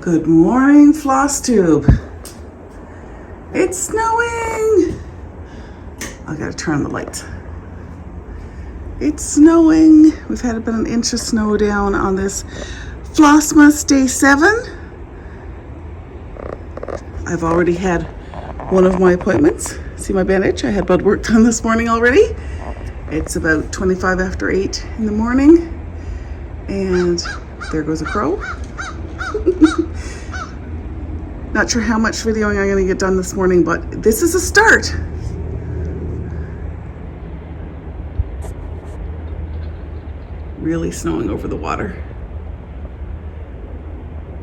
Good morning, Floss Tube. It's snowing. I gotta turn the lights. It's snowing. We've had about an inch of snow down on this Flossmas day 7. I've already had one of my appointments. See my bandage? I had blood work done this morning already. It's about 25 after 8 in the morning. And there goes a crow. Not sure how much videoing I'm going to get done this morning, but this is a start. Really snowing over the water.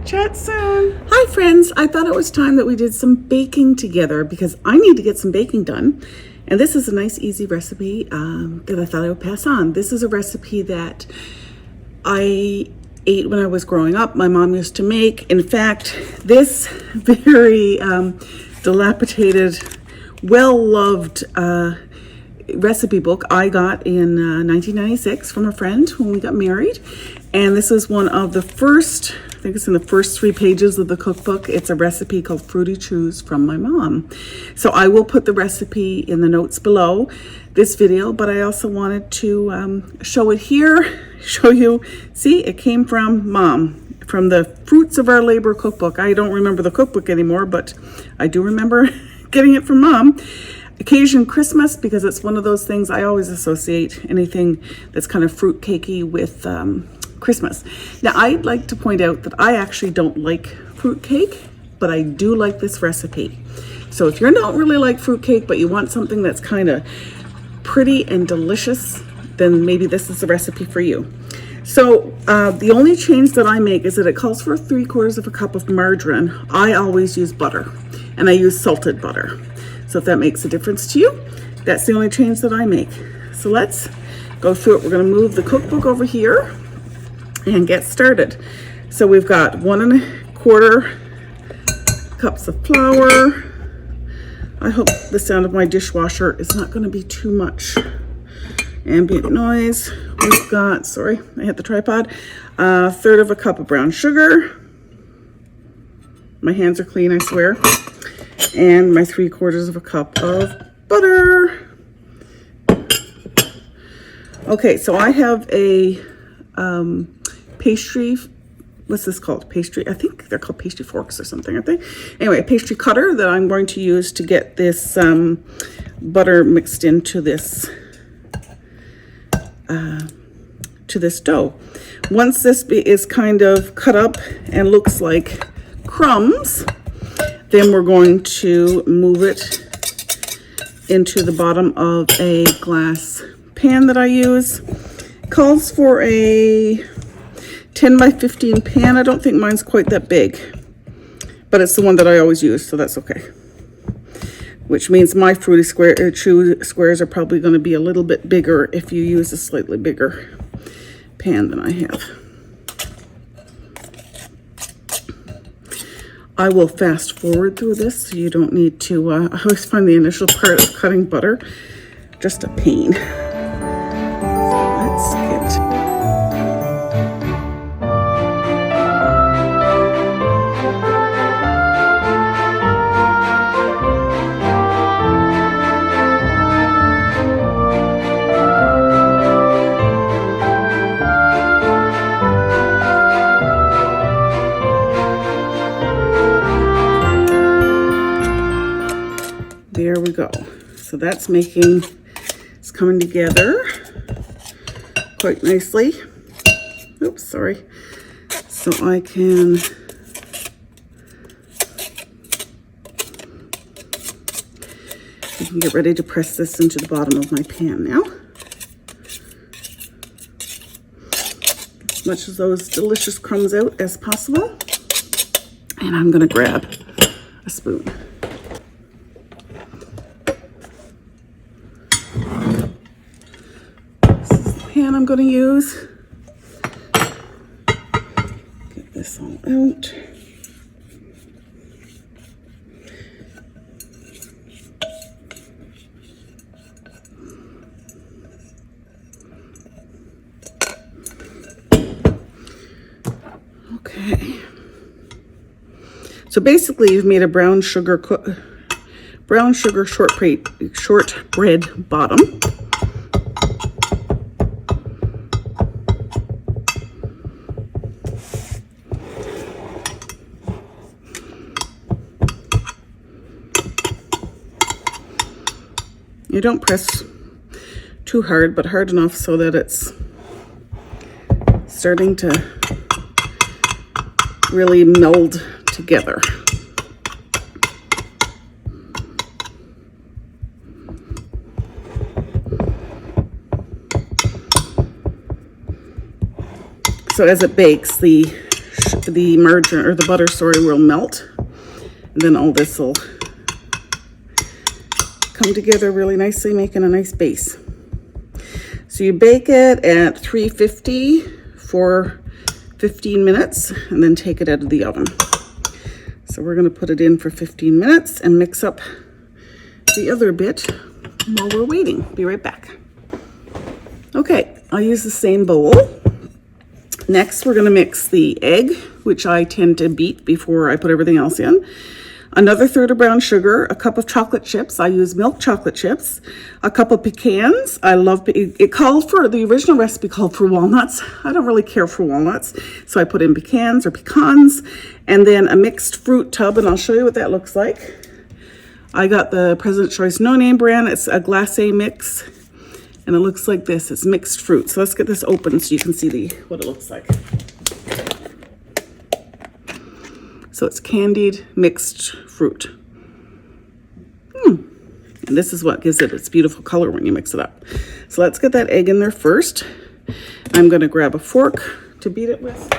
Chat soon. Hi friends, I thought it was time that we did some baking together because I need to get some baking done. And this is a nice easy recipe that I thought I would pass on. This is a recipe that I ate when I was growing up. My mom used to make. In fact, this very dilapidated, well-loved recipe book I got in 1996 from a friend when we got married. And this is one of the first, I think it's in the first 3 pages of the cookbook. It's a recipe called Fruity Chews from my mom. So I will put the recipe in the notes below this video, but I also wanted to show it here, show you, see, it came from Mom, from the Fruits of Our Labor cookbook. I don't remember the cookbook anymore, but I do remember getting it from Mom. Occasion Christmas, because it's one of those things I always associate anything that's kind of fruit cakey with Christmas. Now, I'd like to point out that I actually don't like fruit cake, but I do like this recipe. So if you don't really like fruit cake, but you want something that's kind of pretty and delicious, then maybe this is the recipe for you. So the only change that I make is that it calls for 3/4 cup of margarine. I always use butter, and I use salted butter. So if that makes a difference to you, that's the only change that I make. So let's go through it. We're going to move the cookbook over here and get started. So we've got 1 1/4 cups of flour. I hope the sound of my dishwasher is not going to be too much ambient noise. We've got, sorry, I hit the tripod, 1/3 cup of brown sugar. My hands are clean, I swear. And my 3/4 cup of butter. Okay, so I have a pastry, what's this called? Pastry, I think they're called pastry forks or something, aren't they? Anyway, a pastry cutter that I'm going to use to get this butter mixed into this dough. Once this is kind of cut up and looks like crumbs, then we're going to move it into the bottom of a glass pan that I use. Calls for a 10 by 15 pan. I don't think mine's quite that big, but it's the one that I always use, so that's okay. Which means my fruity squares are probably going to be a little bit bigger if you use a slightly bigger pan than I have. I will fast forward through this so you don't need to, I always find the initial part of cutting butter just a pain. Let's get... There we go. So that's making, it's coming together quite nicely. Oops, sorry. So I can get ready to press this into the bottom of my pan now. As much of those delicious crumbs out as possible. And I'm going to grab a spoon. Pan I'm going to use. Get this all out. Okay. So basically you've made a brown sugar shortbread bottom. You don't press too hard, but hard enough so that it's starting to really meld together. So as it bakes, the margarine or the butter, sorry, will melt, and then all this will come together really nicely, making a nice base. So you bake it at 350 for 15 minutes and then take it out of the oven. So we're going to put it in for 15 minutes and mix up the other bit while we're waiting. Be right back. Okay, I'll use the same bowl. Next, we're going to mix the egg, which I tend to beat before I put everything else in. Another third of brown sugar, a cup of chocolate chips. I use milk chocolate chips. A cup of pecans. I love, it called for, the original recipe called for walnuts. I don't really care for walnuts, so I put in pecans or pecans. And then a mixed fruit tub, and I'll show you what that looks like. I got the President's Choice No Name brand. It's a glace mix, and it looks like this. It's mixed fruit. So let's get this open so you can see what it looks like. So it's candied mixed fruit. And this is what gives it its beautiful color when you mix it up. So let's get that egg in there first. I'm going to grab a fork to beat it with.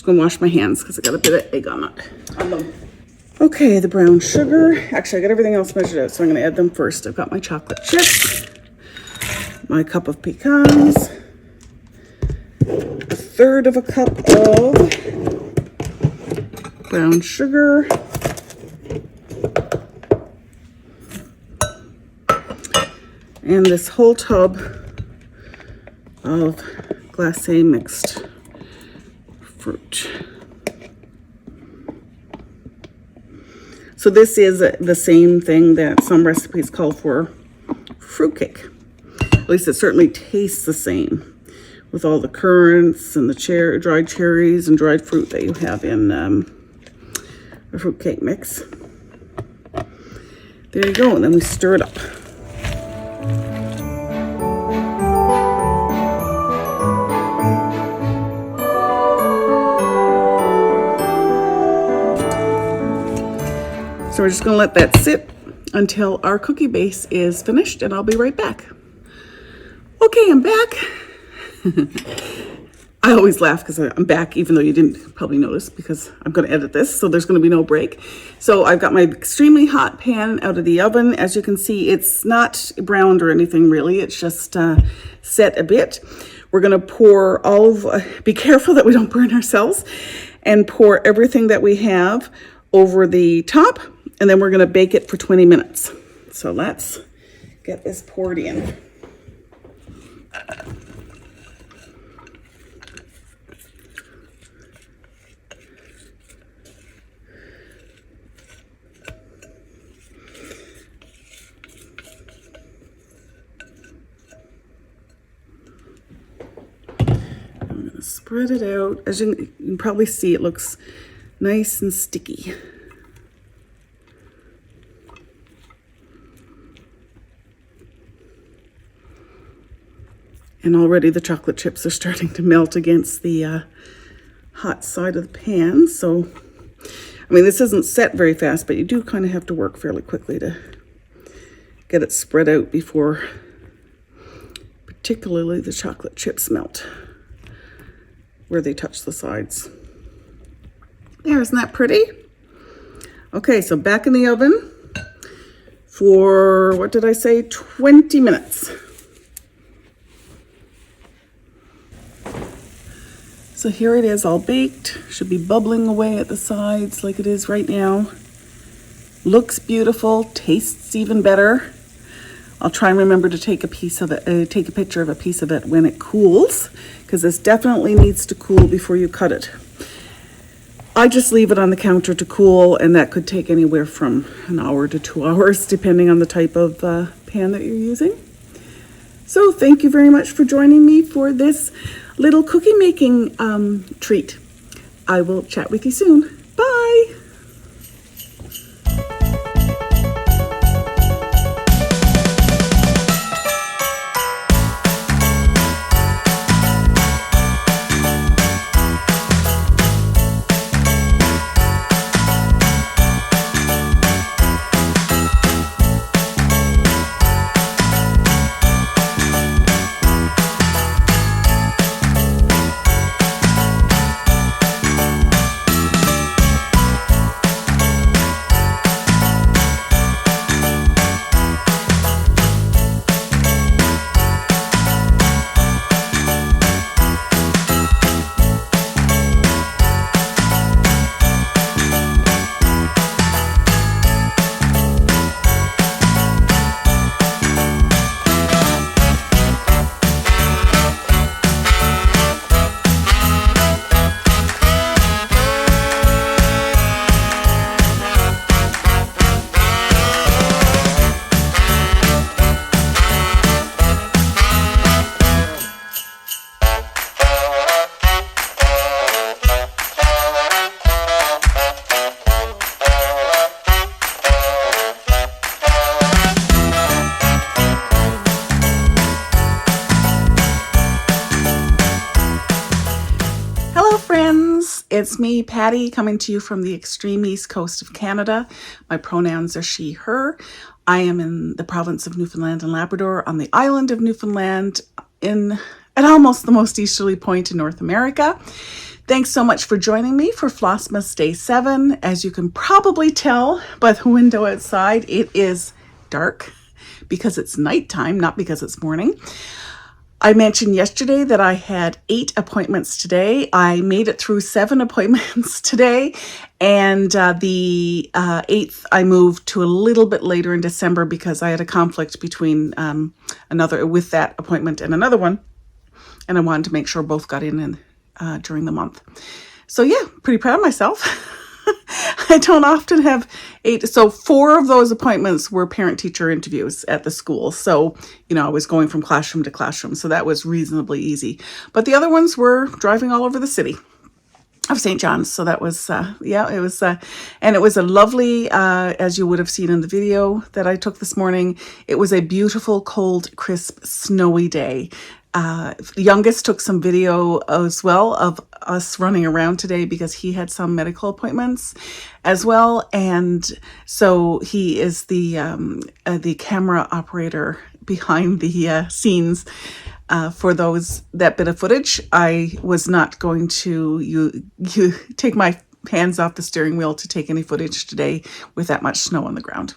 Gonna wash my hands because I got a bit of egg on them. Okay, the brown sugar. Actually, I got everything else measured out, so I'm gonna add them first. I've got my chocolate chips, my cup of pecans, a third of a cup of brown sugar, and this whole tub of glace mixed fruit. So this is the same thing that some recipes call for fruitcake. At least it certainly tastes the same with all the currants and the dried cherries and dried fruit that you have in a fruitcake mix. There you go, and then we stir it up. So we're just going to let that sit until our cookie base is finished, and I'll be right back. Okay, I'm back. I always laugh because I'm back, even though you didn't probably notice, because I'm going to edit this, so there's going to be no break. So I've got my extremely hot pan out of the oven. As you can see, it's not browned or anything really. It's just set a bit. We're going to pour be careful that we don't burn ourselves, and pour everything that we have over the top. And then we're going to bake it for 20 minutes. So let's get this poured in. I'm going to spread it out. As you can probably see, it looks nice and sticky. And already the chocolate chips are starting to melt against the hot side of the pan. So, I mean, this isn't set very fast, but you do kind of have to work fairly quickly to get it spread out before particularly the chocolate chips melt where they touch the sides. There, isn't that pretty? Okay, so back in the oven for, what did I say, 20 minutes. So here it is, all baked. Should be bubbling away at the sides like it is right now. Looks beautiful, tastes even better. I'll try and remember to take a piece of it, take a picture of a piece of it when it cools, because this definitely needs to cool before you cut it. I just leave it on the counter to cool, and that could take anywhere from an hour to 2 hours, depending on the type of pan that you're using. So thank you very much for joining me for this little cookie making treat. I will chat with you soon. Bye. It's me, Patty, coming to you from the extreme east coast of Canada. My pronouns are she, her. I am in the province of Newfoundland and Labrador on the island of Newfoundland at almost the most easterly point in North America. Thanks so much for joining me for Flossmas Day 7. As you can probably tell by the window outside, it is dark because it's nighttime, not because it's morning. I mentioned yesterday that I had 8 appointments today. I made it through 7 appointments today, and the 8th I moved to a little bit later in December because I had a conflict between with that appointment and another one, and I wanted to make sure both got in during the month. So yeah, pretty proud of myself. I don't often have 8. So 4 of those appointments were parent-teacher interviews at the school. So, I was going from classroom to classroom. So that was reasonably easy. But the other ones were driving all over the city of St. John's. So that was, it was, and it was a lovely, as you would have seen in the video that I took this morning, it was a beautiful, cold, crisp, snowy day. Youngest took some video as well of us running around today because he had some medical appointments as well, and so he is the camera operator behind the scenes for that bit of footage. I was not going to you take my hands off the steering wheel to take any footage today with that much snow on the ground.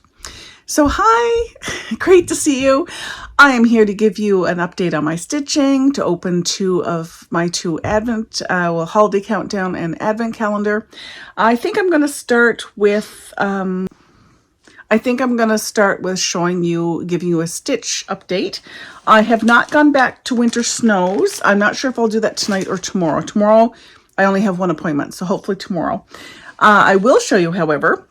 So hi, great to see you. I am here to give you an update on my stitching, to open 2 of my 2 Advent, holiday countdown and Advent calendar. I think I'm going to start with, giving you a stitch update. I have not gone back to winter snows. I'm not sure if I'll do that tonight or tomorrow. Tomorrow, I only have 1 appointment, so hopefully tomorrow. I will show you, however,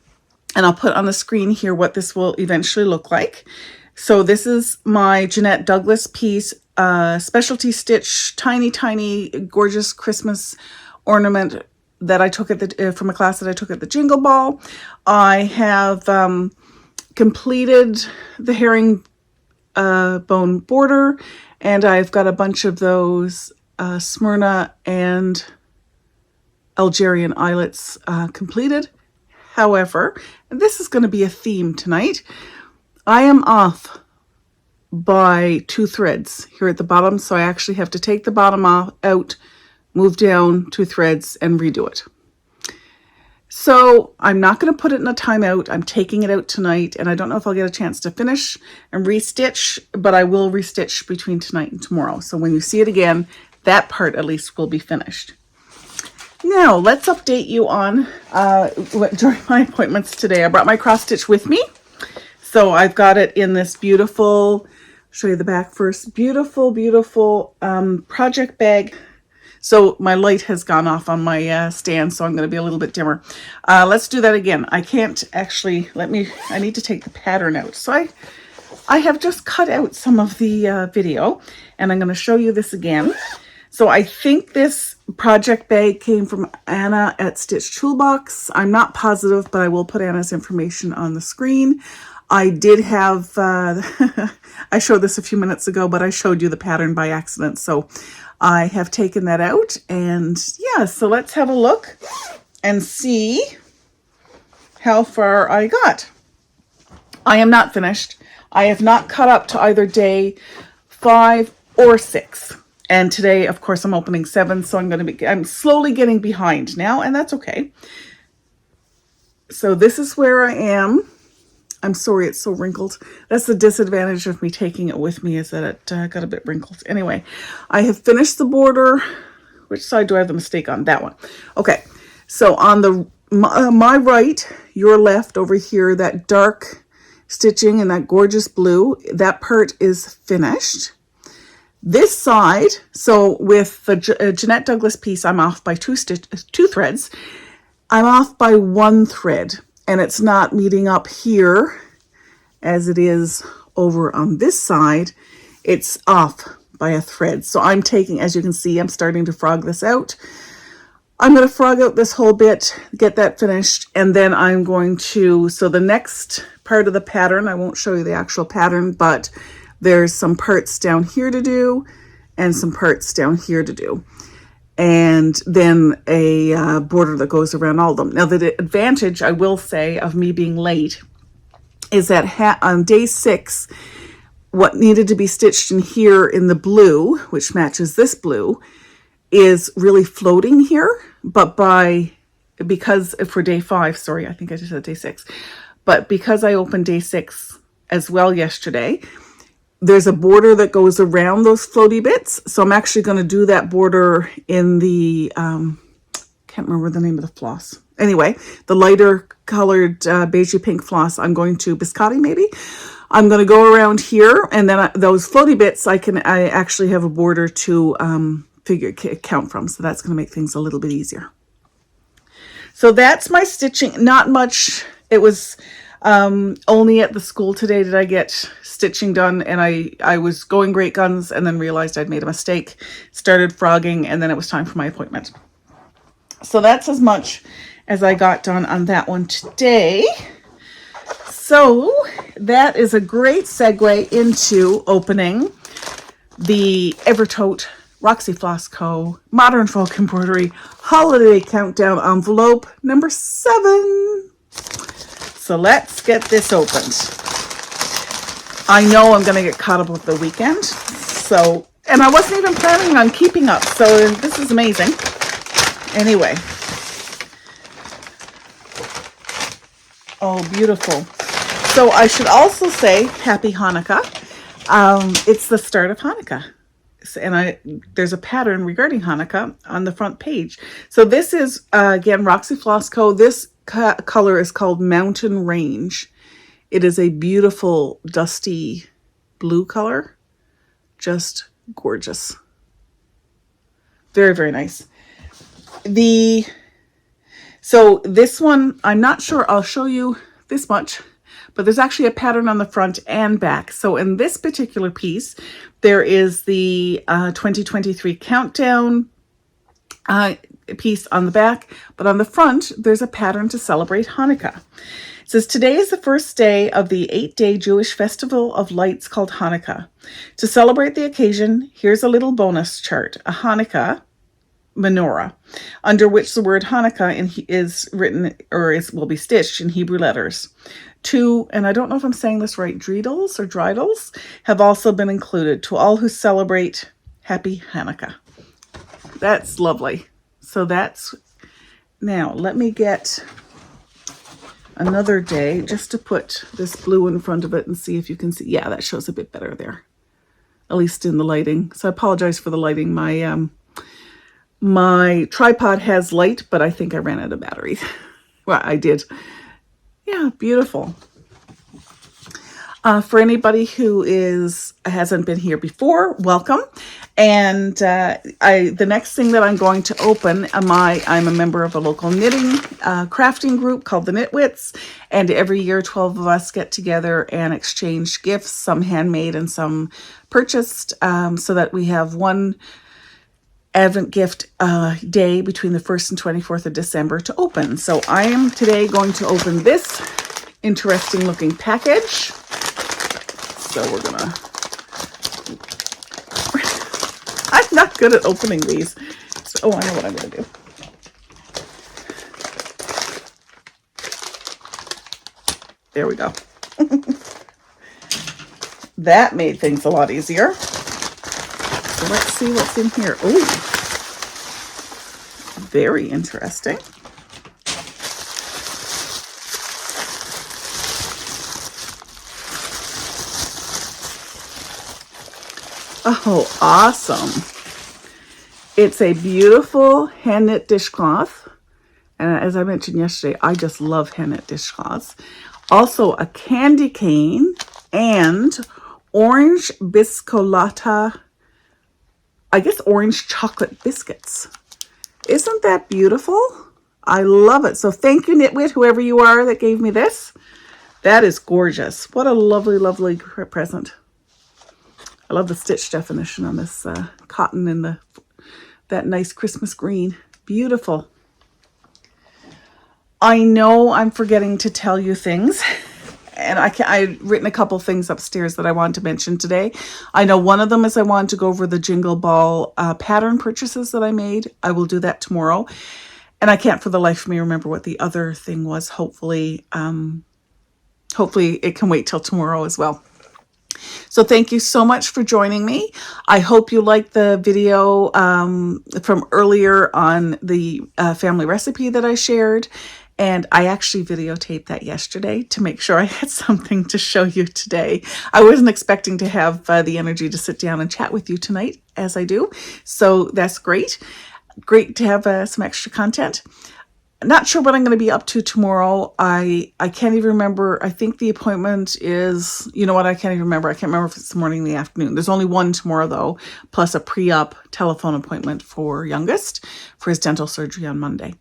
and I'll put on the screen here what this will eventually look like. So this is my Jeanette Douglas piece, specialty stitch, tiny, gorgeous Christmas ornament that I took from a class that I took at the Jingle Ball. I have completed the herring bone border, and I've got a bunch of those Smyrna and Algerian eyelets completed. However, and this is going to be a theme tonight, I am off by 2 threads here at the bottom, so I actually have to take the bottom out, move down 2 threads, and redo it. So I'm not going to put it in a timeout. I'm taking it out tonight, and I don't know if I'll get a chance to finish and restitch, but I will restitch between tonight and tomorrow. So when you see it again, that part at least will be finished. Now let's update you on during my appointments today. I brought my cross stitch with me. So I've got it in this beautiful, show you the back first, beautiful, beautiful project bag. So my light has gone off on my stand, so I'm going to be a little bit dimmer. Let's do that again. I can't actually, I need to take the pattern out. So I have just cut out some of the video, and I'm going to show you this again. So I think this project bag came from Anna at Stitch Toolbox. I'm not positive, but I will put Anna's information on the screen. I did have, I showed this a few minutes ago, but I showed you the pattern by accident. So I have taken that out, and yeah, so let's have a look and see how far I got. I am not finished. I have not cut up to either day 5 or 6. And today, of course, I'm opening 7, so I'm slowly getting behind now, and that's okay. So this is where I am. I'm sorry it's so wrinkled. That's the disadvantage of me taking it with me, is that it got a bit wrinkled. Anyway, I have finished the border. Which side do I have the mistake on? That one. Okay, so on my right, your left over here, that dark stitching and that gorgeous blue, that part is finished. This side, so with the Jeanette Douglas piece, I'm off by 2 threads. I'm off by 1 thread. And it's not meeting up here as it is over on this side. It's off by a thread. So I'm taking, as you can see, I'm starting to frog this out. I'm going to frog out this whole bit, get that finished, and then I'm going to, so the next part of the pattern, I won't show you the actual pattern, but there's some parts down here to do and some parts down here to do. And then a border that goes around all of them. Now, the advantage, I will say, of me being late is that on day 6, what needed to be stitched in here in the blue, which matches this blue, is really floating here. But because for day 5, sorry, I think I just said day 6. But because I opened day 6 as well yesterday, there's a border that goes around those floaty bits. So I'm actually going to do that border in the, can't remember the name of the floss. Anyway, the lighter colored beigey pink floss, I'm going to biscotti maybe. I'm going to go around here, and then those floaty bits, I actually have a border to count from. So that's going to make things a little bit easier. So that's my stitching. Not much. It was only at the school today did I get stitching done, and I was going great guns and then realized I'd made a mistake, started frogging, and then it was time for my appointment. So that's as much as I got done on that one today. So that is a great segue into opening the Evertote Roxy Floss Co. Modern Folk Embroidery Holiday Countdown Envelope number 7. So let's get this opened. I know I'm going to get caught up with the weekend. So, and I wasn't even planning on keeping up. So this is amazing. Anyway. Oh, beautiful. So I should also say Happy Hanukkah. It's the start of Hanukkah. And there's a pattern regarding Hanukkah on the front page. So this is, again, Roxy Floss Co. This color is called Mountain Range. It is a beautiful dusty blue color. Just gorgeous. Very, very nice. So this one, I'm not sure, I'll show you this much, but there's actually a pattern on the front and back. So in this particular piece, there is the 2023 countdown piece on the back, but on the front, there's a pattern to celebrate Hanukkah. It says, today is the first day of the 8-day Jewish festival of lights called Hanukkah. To celebrate the occasion, here's a little bonus chart, a Hanukkah menorah, under which the word Hanukkah is written, or will be stitched in Hebrew letters. 2, and I don't know if I'm saying this right, dreidels or dreidels have also been included. To all who celebrate, Happy Hanukkah. That's lovely. So that's Now, let me get another day just to put this blue in front of it and see if you can see. Yeah, that shows a bit better there, at least in the lighting. So I apologize for the lighting. My tripod has light, but I think I ran out of battery. Well, I did. Yeah, beautiful. For anybody who hasn't been here before, welcome. And the next thing that I'm going to open, I'm a member of a local knitting crafting group called the Knitwits, and every year 12 of us get together and exchange gifts, some handmade and some purchased, so that we have one Advent gift day between the 1st and 24th of December to open. So I am today going to open this interesting looking package. So we're gonna, I'm not good at opening these. So, I know what I'm gonna do. There we go. That made things a lot easier. So let's see what's in here. Oh, very interesting. Oh, awesome. It's a beautiful hand knit dishcloth. And as I mentioned yesterday, I just love hand knit dishcloths. Also a candy cane and orange biscolata, I guess orange chocolate biscuits. Isn't that beautiful? I love it. So thank you, Knitwit, whoever you are that gave me this. That is gorgeous. What a lovely, lovely present. I love the stitch definition on this cotton and that nice Christmas green. Beautiful. I know I'm forgetting to tell you things. And I've written a couple things upstairs that I want to mention today. I know one of them is I want to go over the Jingle Ball pattern purchases that I made. I will do that tomorrow. And I can't for the life of me remember what the other thing was. Hopefully it can wait till tomorrow as well. So thank you so much for joining me. I hope you liked the video from earlier on the family recipe that I shared. And I actually videotaped that yesterday to make sure I had something to show you today. I wasn't expecting to have the energy to sit down and chat with you tonight as I do. So that's great. Great to have some extra content. Not sure what I'm going to be up to tomorrow. I can't even remember. I think the appointment is, you know what, I can't even remember. I can't remember if it's the morning or the afternoon. There's only one tomorrow though, plus a pre-op telephone appointment for youngest for his dental surgery on Monday.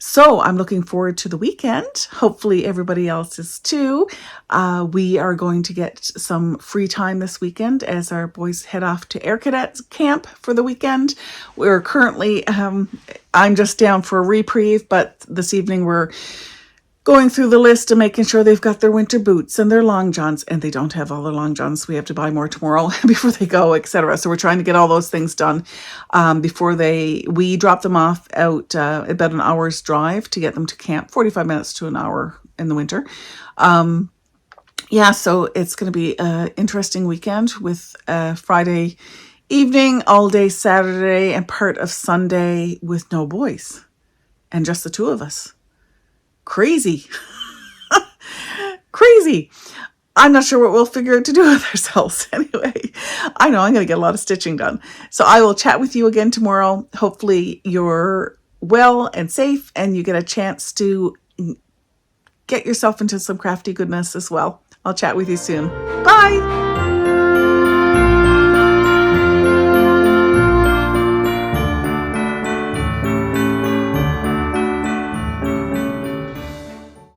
So I'm looking forward to the weekend. Hopefully everybody else is too. We are going to get some free time this weekend as our boys head off to Air Cadets camp for the weekend. We're currently, I'm just down for a reprieve, but this evening we're going through the list and making sure they've got their winter boots and their long johns, and they don't have all their long johns. We have to buy more tomorrow before they go, etc. So we're trying to get all those things done before we drop them off out about an hour's drive to get them to camp, 45 minutes to an hour in the winter. Yeah, so it's going to be an interesting weekend with Friday evening, all day Saturday, and part of Sunday with no boys and just the two of us. Crazy. Crazy. I'm not sure what we'll figure out to do with ourselves. Anyway, I know I'm going to get a lot of stitching done. So I will chat with you again tomorrow. Hopefully you're well and safe and you get a chance to get yourself into some crafty goodness as well. I'll chat with you soon. Bye.